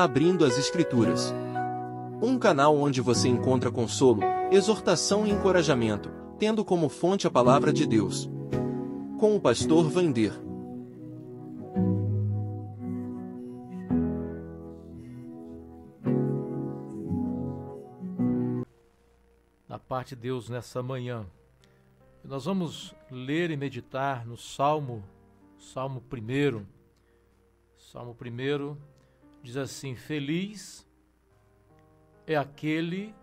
Abrindo as Escrituras. Um canal onde você encontra consolo, exortação e encorajamento, tendo como fonte a palavra de Deus. Com o pastor Vander. Da parte de Deus nessa manhã. Nós vamos ler e meditar no Salmo 1. Salmo 1 diz assim: Feliz é aquele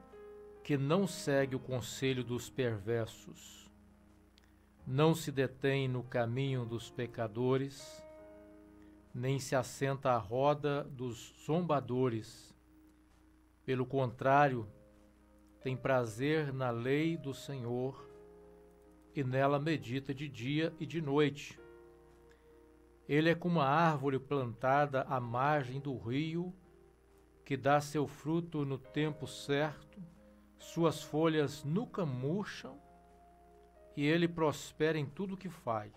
que não segue o conselho dos perversos, não se detém no caminho dos pecadores, nem se assenta à roda dos zombadores. Pelo contrário, tem prazer na lei do Senhor e nela medita de dia e de noite. Ele é como uma árvore plantada à margem do rio, que dá seu fruto no tempo certo, suas folhas nunca murcham, e ele prospera em tudo o que faz.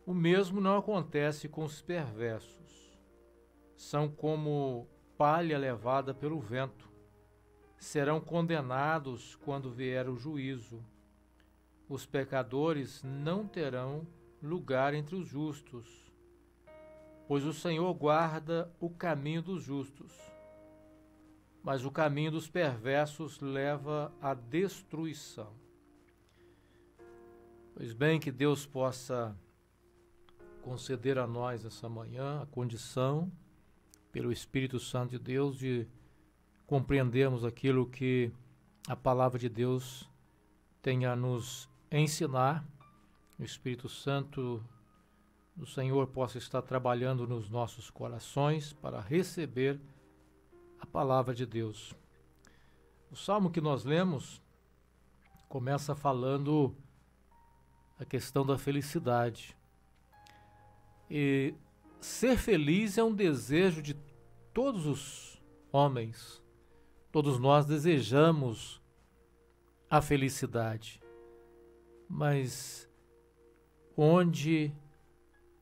O mesmo não acontece com os perversos. São como palha levada pelo vento. Serão condenados quando vier o juízo. Os pecadores não terão lugar entre os justos, pois o Senhor guarda o caminho dos justos, mas o caminho dos perversos leva à destruição. Pois bem, que Deus possa conceder a nós essa manhã a condição, pelo Espírito Santo de Deus, de compreendermos aquilo que a palavra de Deus tem a nos ensinar. O Espírito Santo do Senhor possa estar trabalhando nos nossos corações para receber a palavra de Deus. O salmo que nós lemos começa falando a questão da felicidade. E ser feliz é um desejo de todos os homens. Todos nós desejamos a felicidade. Mas onde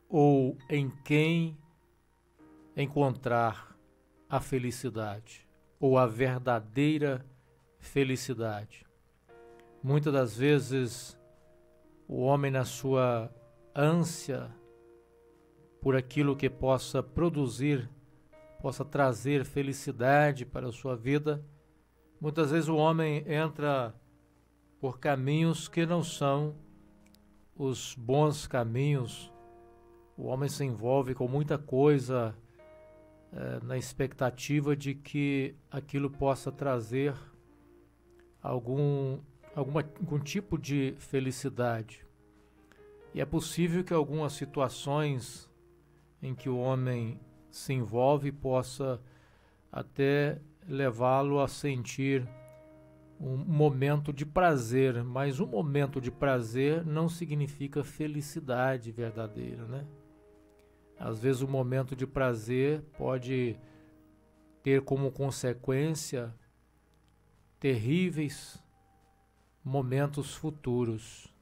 ou em quem encontrar a felicidade ou a verdadeira felicidade? Muitas das vezes o homem, na sua ânsia por aquilo que possa produzir, possa trazer felicidade para a sua vida, muitas vezes o homem entra por caminhos que não são os bons caminhos. O homem se envolve com muita coisa na expectativa de que aquilo possa trazer algum tipo de felicidade. E é possível que algumas situações em que o homem se envolve possa até levá-lo a sentir um momento de prazer, mas um momento de prazer não significa felicidade verdadeira, né? Às vezes o momento de prazer pode ter como consequência terríveis momentos futuros.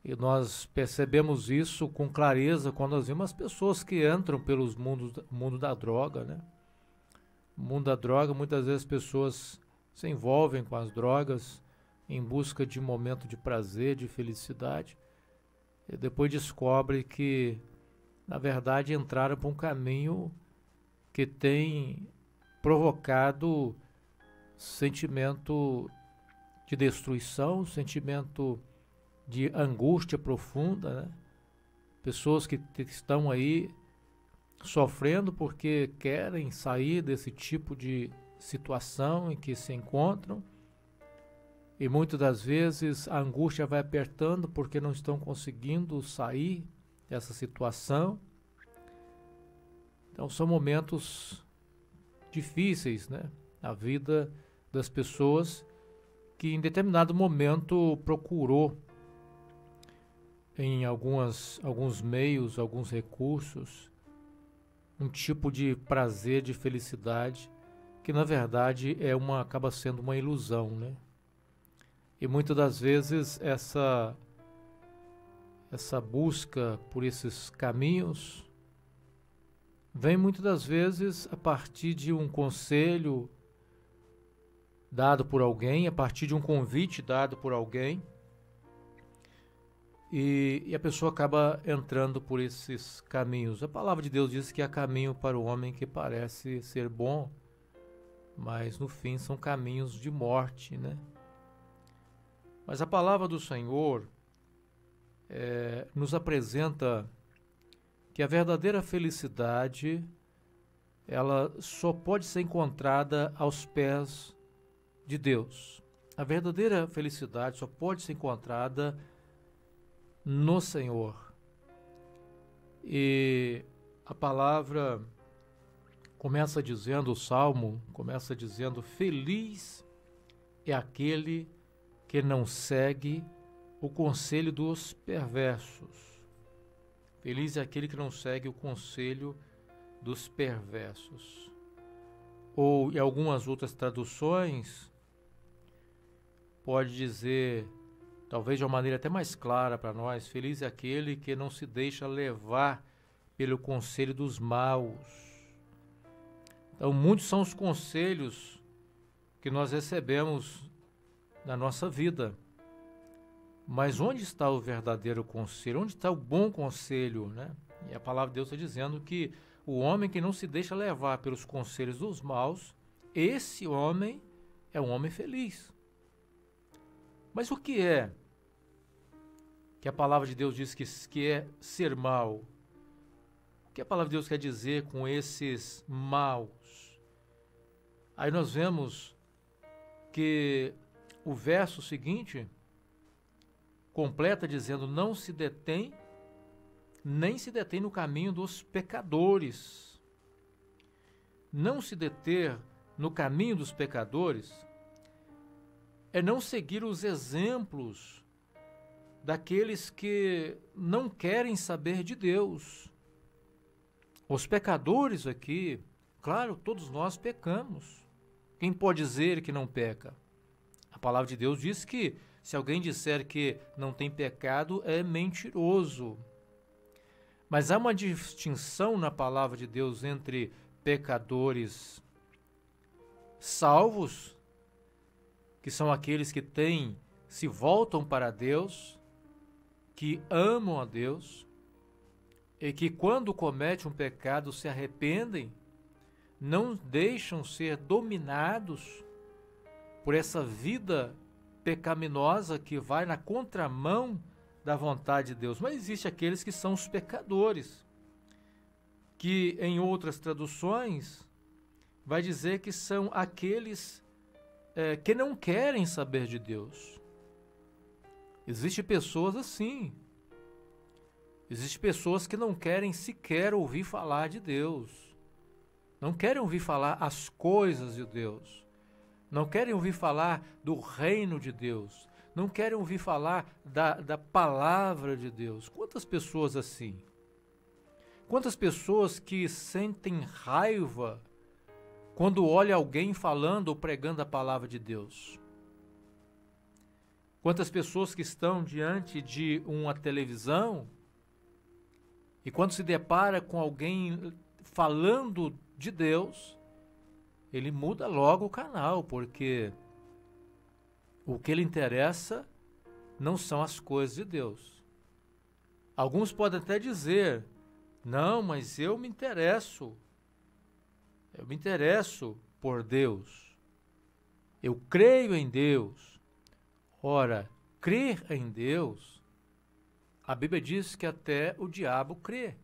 E nós percebemos isso com clareza quando nós vemos as pessoas que entram pelos mundo da droga, né? O mundo da droga, muitas vezes as pessoas se envolvem com as drogas em busca de um momento de prazer, de felicidade, e depois descobre que, na verdade, entraram por um caminho que tem provocado sentimento de destruição, sentimento de angústia profunda, né? Pessoas que estão aí sofrendo porque querem sair desse tipo de situação em que se encontram, e muitas das vezes a angústia vai apertando porque não estão conseguindo sair dessa situação. Então são momentos difíceis, né, na vida das pessoas que em determinado momento procurou em alguns meios, alguns recursos, um tipo de prazer, de felicidade, que na verdade acaba sendo uma ilusão, né? E muitas das vezes essa busca por esses caminhos vem muitas das vezes a partir de um conselho dado por alguém, a partir de um convite dado por alguém, e a pessoa acaba entrando por esses caminhos. A palavra de Deus diz que há caminho para o homem que parece ser bom, mas no fim são caminhos de morte, né? Mas a palavra do Senhor nos apresenta que a verdadeira felicidade, ela só pode ser encontrada aos pés de Deus. A verdadeira felicidade só pode ser encontrada no Senhor. E a palavra começa dizendo, o Salmo começa dizendo: feliz é aquele que não segue o conselho dos perversos. Feliz é aquele que não segue o conselho dos perversos. Ou em algumas outras traduções, pode dizer, talvez de uma maneira até mais clara para nós: feliz é aquele que não se deixa levar pelo conselho dos maus. Então, muitos são os conselhos que nós recebemos na nossa vida. Mas onde está o verdadeiro conselho? Onde está o bom conselho, né? E a palavra de Deus está dizendo que o homem que não se deixa levar pelos conselhos dos maus, esse homem é um homem feliz. Mas o que é que a palavra de Deus diz que é ser mau? O que a palavra de Deus quer dizer com esses maus? Aí nós vemos que o verso seguinte completa dizendo: não se detém, nem se detém no caminho dos pecadores. Não se deter no caminho dos pecadores é não seguir os exemplos daqueles que não querem saber de Deus. Os pecadores aqui, claro, todos nós pecamos. Quem pode dizer que não peca? A palavra de Deus diz que se alguém disser que não tem pecado, é mentiroso. Mas há uma distinção na palavra de Deus entre pecadores salvos, que são aqueles que se voltam para Deus, que amam a Deus, e que quando cometem um pecado se arrependem, não deixam ser dominados por essa vida pecaminosa que vai na contramão da vontade de Deus. Mas existe aqueles que são os pecadores, que em outras traduções vai dizer que são aqueles que não querem saber de Deus. Existem pessoas assim. Existem pessoas que não querem sequer ouvir falar de Deus. Não querem ouvir falar as coisas de Deus. Não querem ouvir falar do reino de Deus. Não querem ouvir falar da palavra de Deus. Quantas pessoas assim? Quantas pessoas que sentem raiva quando olha alguém falando ou pregando a palavra de Deus? Quantas pessoas que estão diante de uma televisão e quando se depara com alguém falando de Deus, ele muda logo o canal, porque o que lhe interessa não são as coisas de Deus. Alguns podem até dizer: não, mas eu me interesso por Deus, eu creio em Deus. Ora, crer em Deus, a Bíblia diz que até o diabo crê.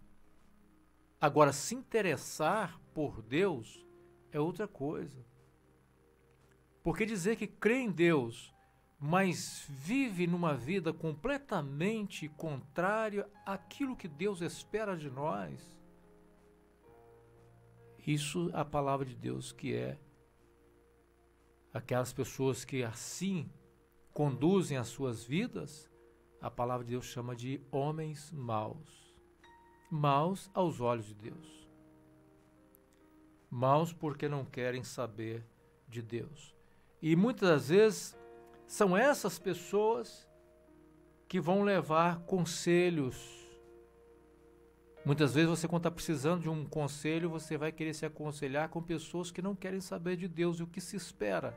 Agora, se interessar por Deus é outra coisa. Porque dizer que crê em Deus, mas vive numa vida completamente contrária àquilo que Deus espera de nós, isso é a palavra de Deus, que é aquelas pessoas que assim conduzem as suas vidas, a palavra de Deus chama de homens maus. Maus aos olhos de Deus. Maus porque não querem saber de Deus. E muitas das vezes são essas pessoas que vão levar conselhos Muitas vezes você, quando está precisando de um conselho, você vai querer se aconselhar com pessoas que não querem saber de Deus e o que se espera.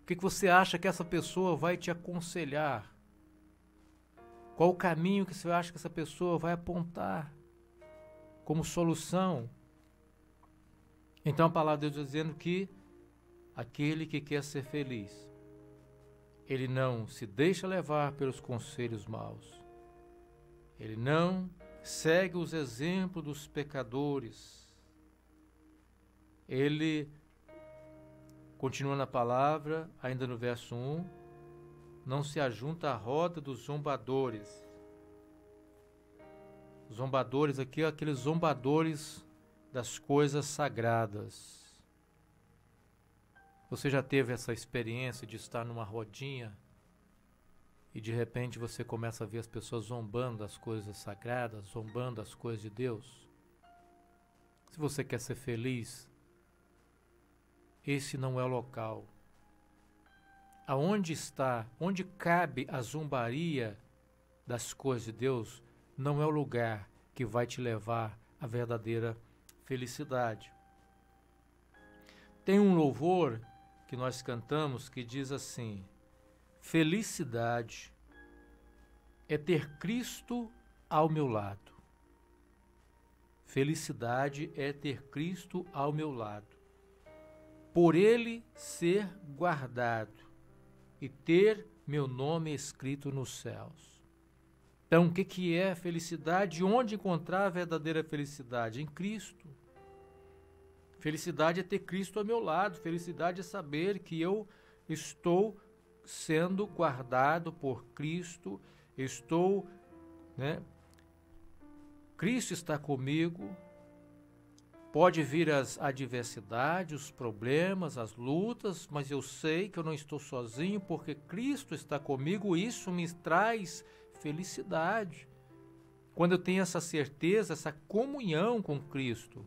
O que você acha que essa pessoa vai te aconselhar? Qual o caminho que você acha que essa pessoa vai apontar como solução? Então a palavra de Deus está dizendo que aquele que quer ser feliz, ele não se deixa levar pelos conselhos maus. Ele não segue os exemplos dos pecadores. Ele, continua na palavra, ainda no verso 1, não se ajunta à roda dos zombadores. Zombadores aqui, aqueles zombadores das coisas sagradas. Você já teve essa experiência de estar numa rodinha e de repente você começa a ver as pessoas zombando das coisas sagradas, zombando das coisas de Deus? Se você quer ser feliz, esse não é o local. Onde cabe a zombaria das coisas de Deus, não é o lugar que vai te levar à verdadeira felicidade. Tem um louvor que nós cantamos que diz assim: felicidade é ter Cristo ao meu lado. Felicidade é ter Cristo ao meu lado. Por Ele ser guardado e ter meu nome escrito nos céus. Então, o que é felicidade? Onde encontrar a verdadeira felicidade? Em Cristo. Felicidade é ter Cristo ao meu lado. Felicidade é saber que eu estou sendo guardado por Cristo. Cristo está comigo. Pode vir as adversidades, os problemas, as lutas, mas eu sei que eu não estou sozinho porque Cristo está comigo. Isso me traz felicidade. Quando eu tenho essa certeza, essa comunhão com Cristo,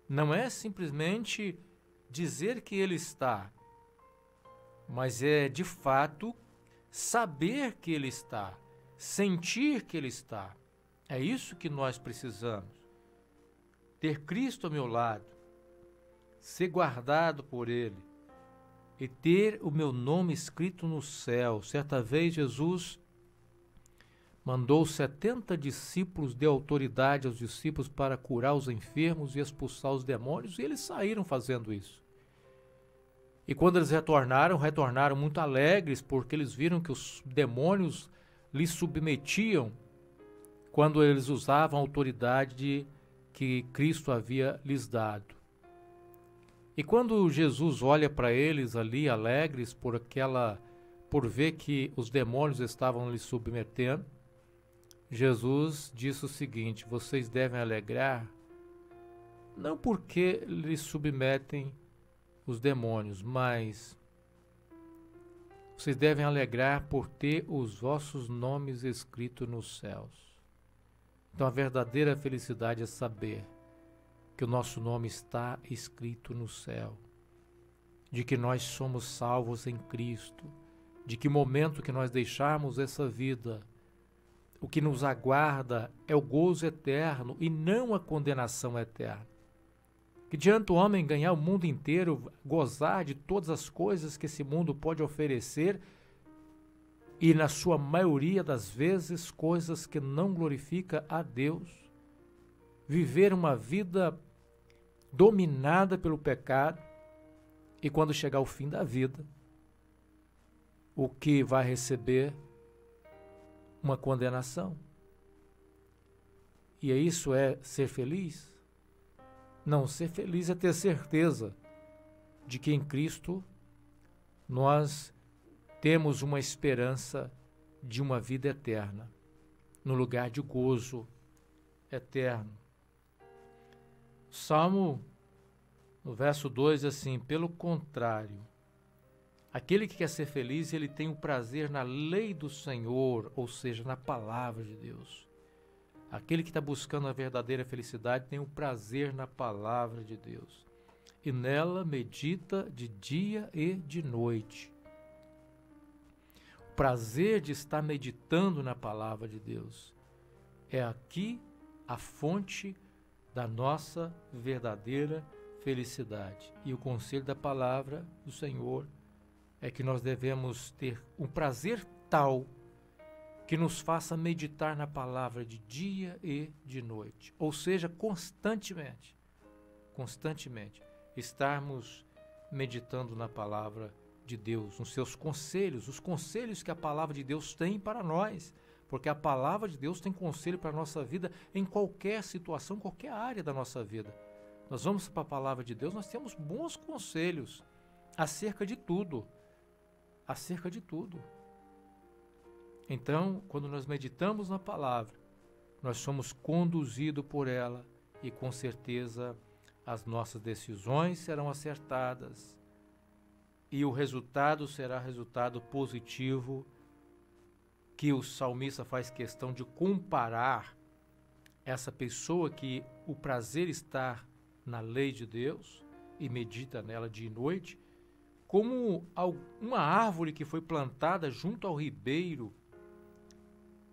não é simplesmente dizer que Ele está, mas é de fato saber que Ele está, sentir que Ele está. É isso que nós precisamos. Ter Cristo ao meu lado, ser guardado por Ele e ter o meu nome escrito no céu. Certa vez Jesus mandou 70 discípulos, deu autoridade aos discípulos para curar os enfermos e expulsar os demônios, e eles saíram fazendo isso. E quando eles retornaram muito alegres, porque eles viram que os demônios lhes submetiam quando eles usavam a autoridade que Cristo havia lhes dado. E quando Jesus olha para eles ali, alegres por ver que os demônios estavam lhes submetendo, Jesus disse o seguinte: vocês devem alegrar, não porque lhes submetem os demônios, mas vocês devem alegrar por ter os vossos nomes escritos nos céus. Então a verdadeira felicidade é saber que o nosso nome está escrito no céu, de que nós somos salvos em Cristo, de que momento que nós deixarmos essa vida, o que nos aguarda é o gozo eterno e não a condenação eterna. Que adianta o homem ganhar o mundo inteiro, gozar de todas as coisas que esse mundo pode oferecer e, na sua maioria das vezes, coisas que não glorificam a Deus, viver uma vida dominada pelo pecado e, quando chegar o fim da vida, o que vai receber? Uma condenação. E isso é ser feliz? Não, ser feliz é ter certeza de que em Cristo nós temos uma esperança de uma vida eterna, no lugar de gozo eterno. Salmo, no verso 2, diz assim: pelo contrário, aquele que quer ser feliz, ele tem o prazer na lei do Senhor, ou seja, na palavra de Deus. Aquele que está buscando a verdadeira felicidade tem o prazer na palavra de Deus. E nela medita de dia e de noite. O prazer de estar meditando na palavra de Deus É aqui a fonte da nossa verdadeira felicidade. E o conselho da palavra do Senhor é que nós devemos ter um prazer tal que nos faça meditar na palavra de dia e de noite. Ou seja, constantemente, estarmos meditando na palavra de Deus, nos seus conselhos, os conselhos que a palavra de Deus tem para nós, porque a palavra de Deus tem conselho para a nossa vida em qualquer situação, qualquer área da nossa vida. Nós vamos para a palavra de Deus, nós temos bons conselhos acerca de tudo, Então, quando nós meditamos na palavra, nós somos conduzidos por ela e com certeza as nossas decisões serão acertadas e o resultado será resultado positivo, que o salmista faz questão de comparar essa pessoa que o prazer está na lei de Deus e medita nela dia e noite, como uma árvore que foi plantada junto ao ribeiro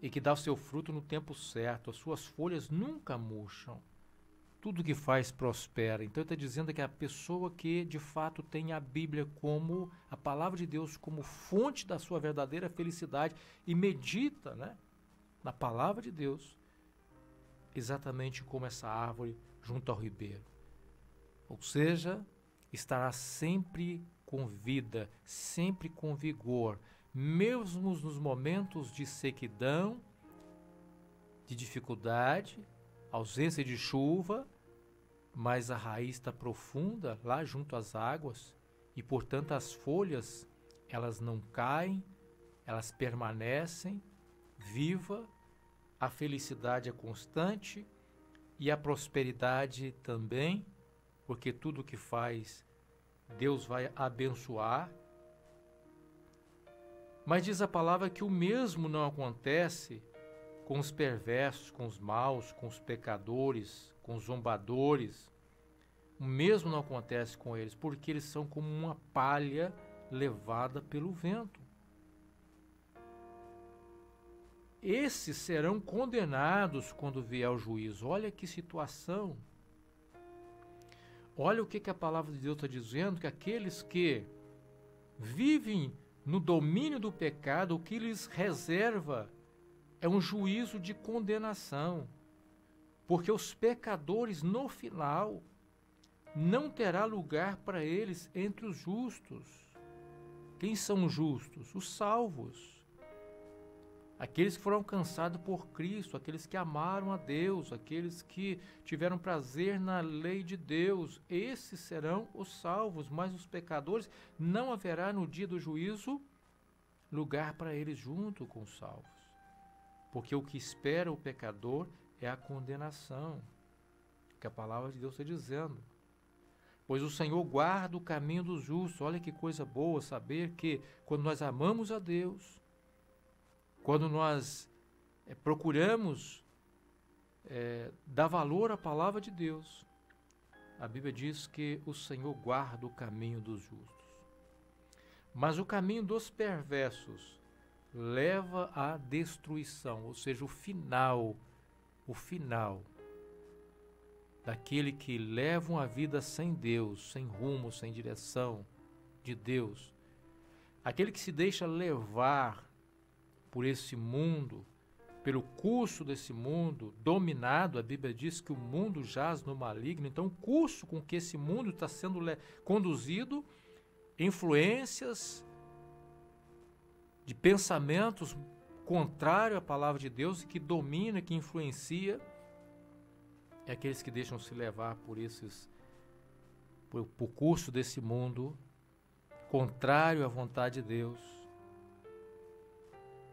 e que dá o seu fruto no tempo certo, as suas folhas nunca murcham, tudo que faz prospera. Então ele está dizendo que a pessoa que de fato tem a Bíblia como a palavra de Deus como fonte da sua verdadeira felicidade e medita, né, na palavra de Deus, exatamente como essa árvore junto ao ribeiro. Ou seja, estará sempre com vida, sempre com vigor, mesmo nos momentos de sequidão, de dificuldade, ausência de chuva, mas a raiz está profunda lá junto às águas e, portanto, as folhas, elas não caem, elas permanecem viva, a felicidade é constante e a prosperidade também, porque tudo que faz, Deus vai abençoar. Mas diz a palavra que o mesmo não acontece com os perversos, com os maus, com os pecadores, com os zombadores. O mesmo não acontece com eles, porque eles são como uma palha levada pelo vento. Esses serão condenados quando vier o juízo. Olha que situação. Olha o que a palavra de Deus está dizendo, que aqueles que vivem no domínio do pecado, o que lhes reserva é um juízo de condenação, porque os pecadores, no final, não terá lugar para eles entre os justos. Quem são os justos? Os salvos. Aqueles que foram alcançados por Cristo, aqueles que amaram a Deus, aqueles que tiveram prazer na lei de Deus, esses serão os salvos, mas os pecadores não haverá no dia do juízo lugar para eles junto com os salvos. Porque o que espera o pecador é a condenação, que a palavra de Deus está dizendo. Pois o Senhor guarda o caminho dos justos. Olha que coisa boa saber que quando nós amamos a Deus, quando nós procuramos dar valor à palavra de Deus, a Bíblia diz que o Senhor guarda o caminho dos justos. Mas o caminho dos perversos leva à destruição, ou seja, o final daquele que leva uma vida sem Deus, sem rumo, sem direção de Deus, aquele que se deixa levar por esse mundo, pelo curso desse mundo, dominado, a Bíblia diz que o mundo jaz no maligno, então o curso com que esse mundo está sendo conduzido, influências de pensamentos contrários à palavra de Deus, que domina, que influencia, é aqueles que deixam se levar por curso desse mundo, contrário à vontade de Deus,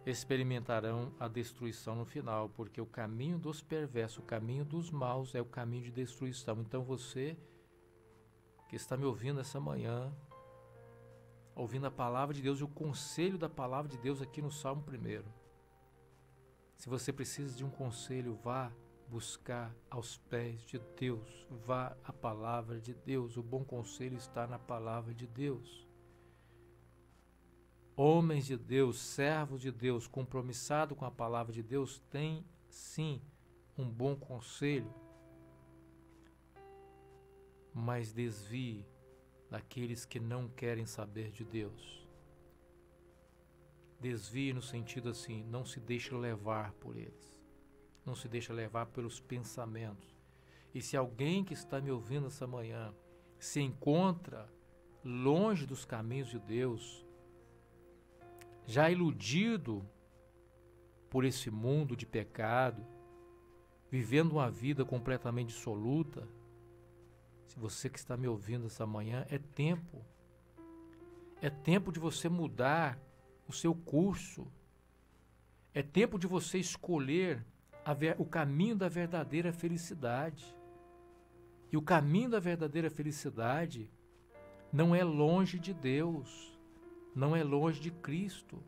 experimentarão a destruição no final, porque o caminho dos perversos, o caminho dos maus é o caminho de destruição. Então você que está me ouvindo essa manhã, ouvindo a palavra de Deus e o conselho da palavra de Deus aqui no Salmo 1. Se você precisa de um conselho, vá buscar aos pés de Deus, vá à palavra de Deus. O bom conselho está na palavra de Deus. Homens de Deus, servos de Deus, compromissados com a palavra de Deus, têm sim, um bom conselho, mas desvie daqueles que não querem saber de Deus. Desvie no sentido assim, não se deixe levar por eles. Não se deixe levar pelos pensamentos. E se alguém que está me ouvindo essa manhã se encontra longe dos caminhos de Deus, já iludido por esse mundo de pecado, vivendo uma vida completamente dissoluta, se você que está me ouvindo essa manhã, é tempo de você mudar o seu curso, é tempo de você escolher o caminho da verdadeira felicidade. E o caminho da verdadeira felicidade não é longe de Deus, não é longe de Cristo.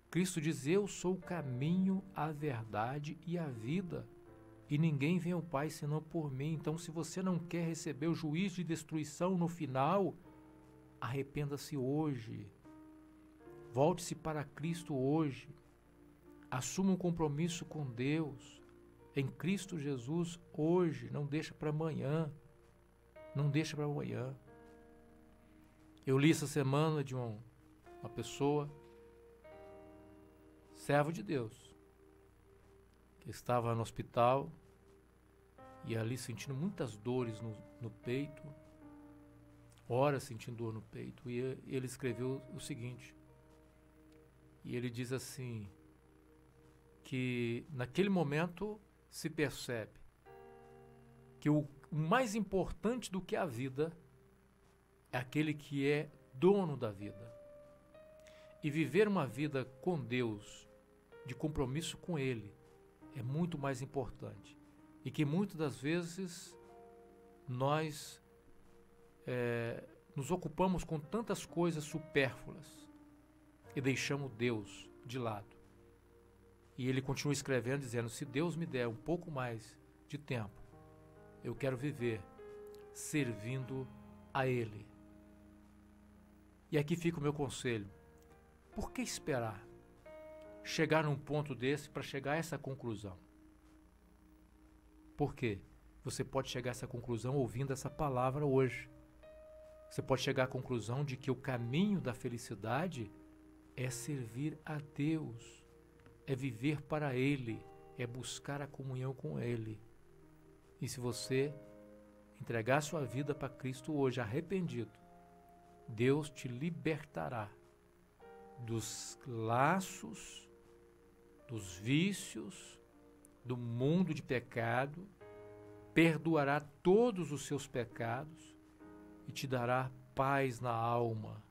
Cristo diz: eu sou o caminho, a verdade e a vida, e ninguém vem ao Pai senão por mim. Então, se você não quer receber o juízo de destruição no final, arrependa-se hoje. Volte-se para Cristo hoje. Assuma um compromisso com Deus, em Cristo Jesus, hoje. Não deixa para amanhã. Não deixa para amanhã. Eu li essa semana de uma pessoa, servo de Deus, que estava no hospital e ali sentindo muitas dores no peito, horas sentindo dor no peito, e ele escreveu o seguinte, e ele diz assim, que naquele momento se percebe que o mais importante do que a vida é aquele que é dono da vida. E viver uma vida com Deus, de compromisso com Ele, é muito mais importante. E que muitas das vezes nós nos ocupamos com tantas coisas supérfluas e deixamos Deus de lado. E ele continua escrevendo, dizendo: se Deus me der um pouco mais de tempo, eu quero viver servindo a Ele. E aqui fica o meu conselho. Por que esperar chegar num ponto desse para chegar a essa conclusão? Por quê? Você pode chegar a essa conclusão ouvindo essa palavra hoje. Você pode chegar à conclusão de que o caminho da felicidade é servir a Deus, é viver para Ele, é buscar a comunhão com Ele. E se você entregar sua vida para Cristo hoje, arrependido, Deus te libertará dos laços, dos vícios, do mundo de pecado, perdoará todos os seus pecados e te dará paz na alma.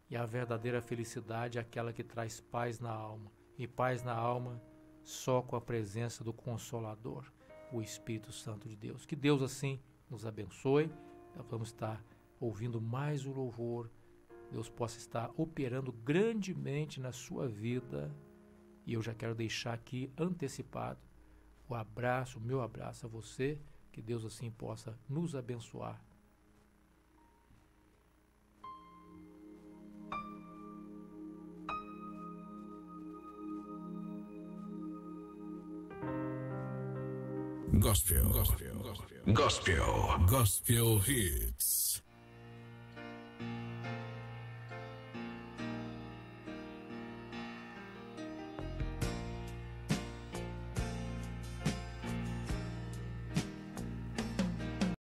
E a verdadeira felicidade é aquela que traz paz na alma. E paz na alma só com a presença do Consolador, o Espírito Santo de Deus. Que Deus assim nos abençoe. Nós vamos estar ouvindo mais o louvor. Deus possa estar operando grandemente na sua vida. E eu já quero deixar aqui antecipado o meu abraço a você. Que Deus assim possa nos abençoar. Gospel Hits.